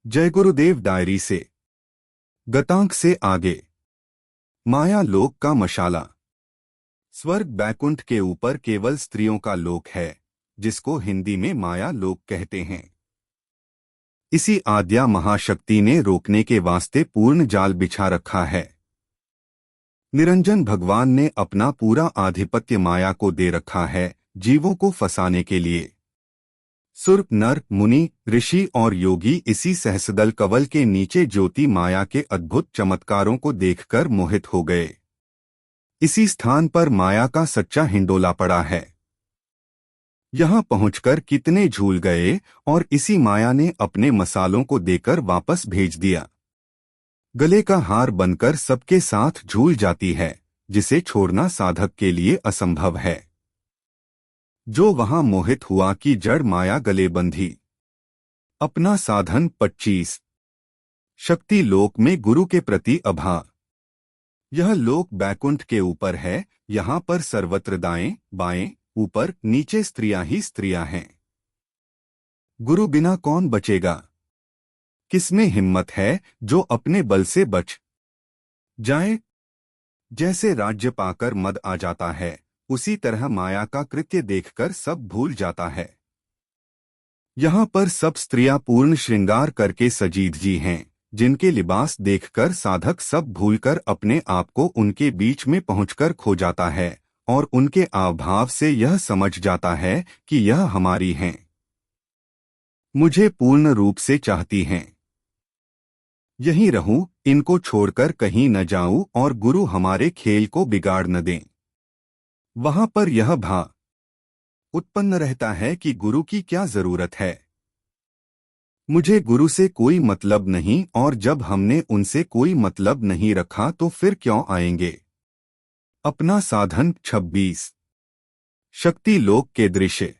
जय गुरुदेव डायरी से गतांक से आगे। माया लोक का मशाला। स्वर्ग बैकुंठ के ऊपर केवल स्त्रियों का लोक है, जिसको हिंदी में माया लोक कहते हैं। इसी आद्या महाशक्ति ने रोकने के वास्ते पूर्ण जाल बिछा रखा है। निरंजन भगवान ने अपना पूरा आधिपत्य माया को दे रखा है, जीवों को फंसाने के लिए। सुर, नर, मुनि, ऋषि और योगी इसी सहस्रदल कवल के नीचे ज्योति माया के अद्भुत चमत्कारों को देखकर मोहित हो गए। इसी स्थान पर माया का सच्चा हिंडोला पड़ा है। यहाँ पहुंचकर कितने झूल गए और इसी माया ने अपने मसालों को देकर वापस भेज दिया। गले का हार बनकर सबके साथ झूल जाती है, जिसे छोड़ना साधक के लिए असंभव है। जो वहां मोहित हुआ कि जड़ माया गले बंधी। अपना साधन 25। शक्ति लोक में गुरु के प्रति अभा। यह लोक बैकुंठ के ऊपर है। यहाँ पर सर्वत्र दाएं बाएं ऊपर नीचे स्त्रियां ही स्त्रियां हैं। गुरु बिना कौन बचेगा? किसमें हिम्मत है जो अपने बल से बच जाए? जैसे राज्य पाकर मद आ जाता है, उसी तरह माया का कृत्य देखकर सब भूल जाता है। यहाँ पर सब स्त्रियां पूर्ण श्रृंगार करके सजीद जी हैं, जिनके लिबास देखकर साधक सब भूलकर अपने आप को उनके बीच में पहुंचकर खो जाता है और उनके आभाव से यह समझ जाता है कि यह हमारी हैं, मुझे पूर्ण रूप से चाहती हैं। यहीं रहूं, इनको छोड़कर कहीं न जाऊं और गुरु हमारे खेल को बिगाड़ न दें। वहां पर यह भाव उत्पन्न रहता है कि गुरु की क्या जरूरत है, मुझे गुरु से कोई मतलब नहीं, और जब हमने उनसे कोई मतलब नहीं रखा तो फिर क्यों आएंगे? अपना साधन 26। शक्ति लोक के दृश्य।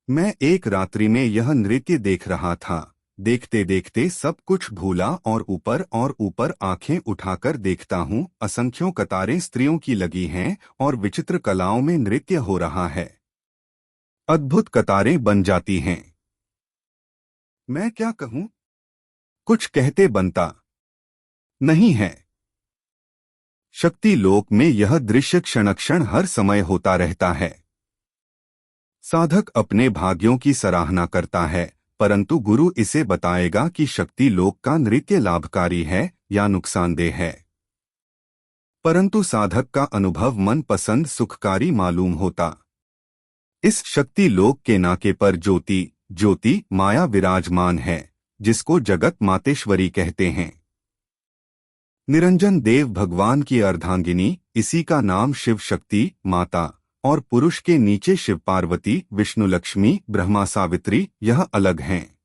मैं एक रात्रि में यह नृत्य देख रहा था। देखते देखते सब कुछ भूला और ऊपर आंखें उठाकर देखता हूँ, असंख्यों कतारें स्त्रियों की लगी हैं और विचित्र कलाओं में नृत्य हो रहा है। अद्भुत कतारें बन जाती हैं। मैं क्या कहूँ? कुछ कहते बनता नहीं है। शक्ति लोक में यह दृश्य क्षण हर समय होता रहता है। साधक अपने भाग्यों की सराहना करता है, परंतु गुरु इसे बताएगा कि शक्ति लोक का नृत्य लाभकारी है या नुकसानदेह है। परंतु साधक का अनुभव मनपसंद सुखकारी मालूम होता। इस शक्ति लोक के नाके पर ज्योति माया विराजमान है, जिसको जगत मातेश्वरी कहते हैं। निरंजन देव भगवान की अर्धांगिनी, इसी का नाम शिव शक्ति माता, और पुरुष के नीचे शिव पार्वती, विष्णु लक्ष्मी, ब्रह्मा सावित्री, यह अलग हैं।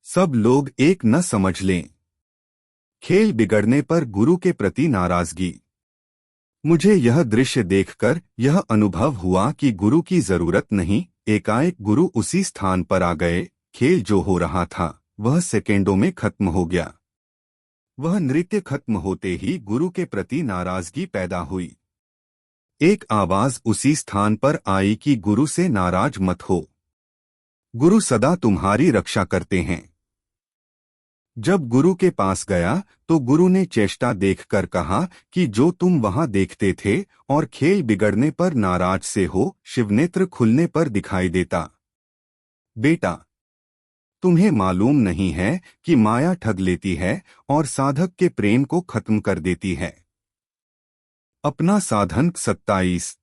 सब लोग एक न समझ लें। खेल बिगड़ने पर गुरु के प्रति नाराजगी। मुझे यह दृश्य देखकर यह अनुभव हुआ कि गुरु की जरूरत नहीं। एकाएक गुरु उसी स्थान पर आ गए। खेल जो हो रहा था वह सेकेंडों में खत्म हो गया। वह नृत्य खत्म होते ही गुरु के प्रति नाराजगी पैदा हुई। एक आवाज उसी स्थान पर आई कि गुरु से नाराज मत हो, गुरु सदा तुम्हारी रक्षा करते हैं। जब गुरु के पास गया तो गुरु ने चेष्टा देखकर कहा कि जो तुम वहां देखते थे और खेल बिगड़ने पर नाराज से हो, शिवनेत्र खुलने पर दिखाई देता। बेटा, तुम्हें मालूम नहीं है कि माया ठग लेती है और साधक के प्रेम को खत्म कर देती है। अपना साधन 27।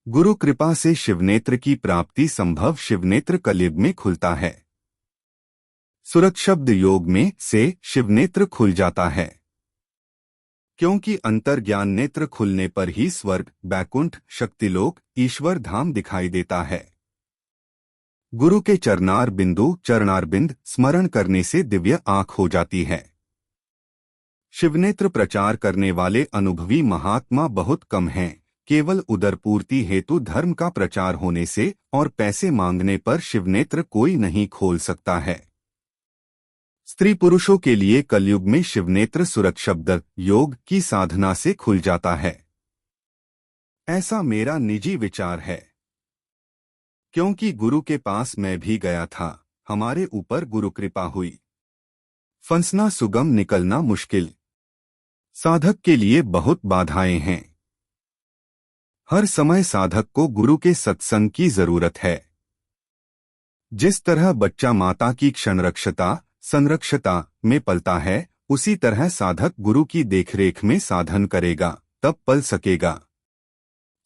गुरु कृपा से शिवनेत्र की प्राप्ति संभव शिवनेत्र कलियुग में खुलता है। सुरक्षब्द योग में से शिवनेत्र खुल जाता है, क्योंकि अंतर्ज्ञान नेत्र खुलने पर ही स्वर्ग, बैकुंठ, शक्तिलोक, ईश्वर धाम दिखाई देता है। गुरु के चरणारबिंद स्मरण करने से दिव्य आँख हो जाती है। शिवनेत्र प्रचार करने वाले अनुभवी महात्मा बहुत कम हैं। केवल उदरपूर्ति हेतु धर्म का प्रचार होने से और पैसे मांगने पर शिवनेत्र कोई नहीं खोल सकता है। स्त्री पुरुषों के लिए कलयुग में शिवनेत्र सुरक्षब्द योग की साधना से खुल जाता है। ऐसा मेरा निजी विचार है, क्योंकि गुरु के पास मैं भी गया था। हमारे ऊपर गुरु कृपा हुई। फंसना सुगम, निकलना मुश्किल। साधक के लिए बहुत बाधाएं हैं। हर समय साधक को गुरु के सत्संग की जरूरत है। जिस तरह बच्चा माता की क्षणरक्षता संरक्षता में पलता है, उसी तरह साधक गुरु की देखरेख में साधन करेगा, तब पल सकेगा।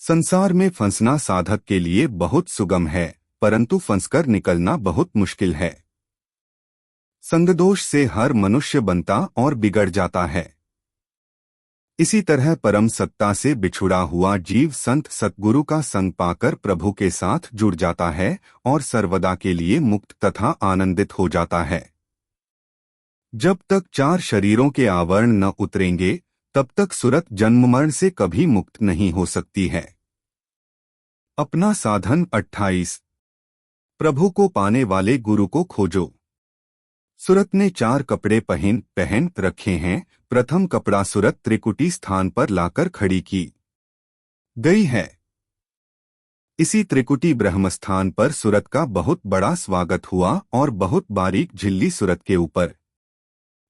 संसार में फंसना साधक के लिए बहुत सुगम है, परंतु फंसकर निकलना बहुत मुश्किल है। संगदोष से हर मनुष्य बनता और बिगड़ जाता है। इसी तरह परम सत्ता से बिछुड़ा हुआ जीव संत सतगुरु का संग पाकर प्रभु के साथ जुड़ जाता है और सर्वदा के लिए मुक्त तथा आनंदित हो जाता है। जब तक 4 शरीरों के आवरण न उतरेंगे, तब तक सुरत जन्म मरण से कभी मुक्त नहीं हो सकती है। अपना साधन 28। प्रभु को पाने वाले गुरु को खोजो। सुरत ने 4 कपड़े पहन रखे हैं। प्रथम कपड़ा सुरत त्रिकुटी स्थान पर लाकर खड़ी की गई है। इसी त्रिकुटी ब्रह्मस्थान पर सुरत का बहुत बड़ा स्वागत हुआ और बहुत बारीक झिल्ली सुरत के ऊपर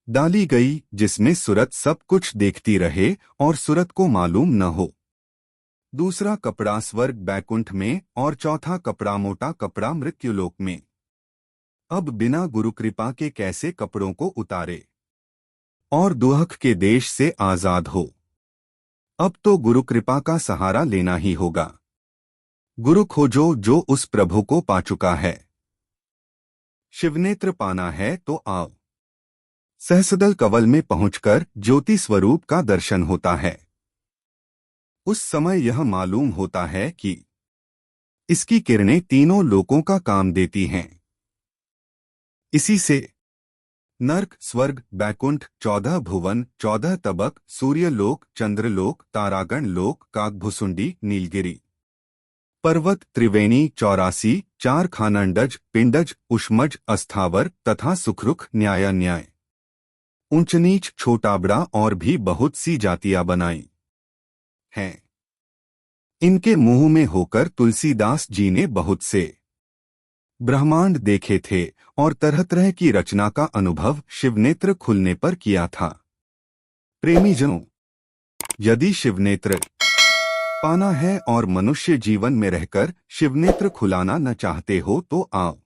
डाली गई, जिसमें सुरत सब कुछ देखती रहे और सुरत को मालूम न हो। दूसरा कपड़ा स्वर्ग बैकुंठ में और चौथा कपड़ा मोटा कपड़ा मृत्युलोक में। अब बिना गुरु कृपा के कैसे कपड़ों को उतारे और दुहक के देश से आजाद हो। अब तो गुरु कृपा का सहारा लेना ही होगा। गुरु खोजो जो उस प्रभु को पा चुका है। शिवनेत्र पाना है तो आओ। सहस्रदल कवल में पहुंचकर ज्योति स्वरूप का दर्शन होता है। उस समय यह मालूम होता है कि इसकी किरणें तीनों लोकों का काम देती हैं। इसी से नर्क, स्वर्ग, बैकुंठ, 14 भुवन, 14 तबक, सूर्यलोक, चंद्रलोक, तारागण लोक, काकभुसुंडी, नीलगिरी पर्वत, त्रिवेणी, 84, 4 खानंडज, पिंडज, उष्मज, अस्थावर तथा सुखरुख, न्याय, ऊंच नीच, छोटा बड़ा और भी बहुत सी जातियां बनाई हैं। इनके मुंह में होकर तुलसीदास जी ने बहुत से ब्रह्मांड देखे थे और तरह तरह की रचना का अनुभव शिवनेत्र खुलने पर किया था। प्रेमीजनों, यदि शिवनेत्र पाना है और मनुष्य जीवन में रहकर शिवनेत्र खुलाना न चाहते हो तो आओ।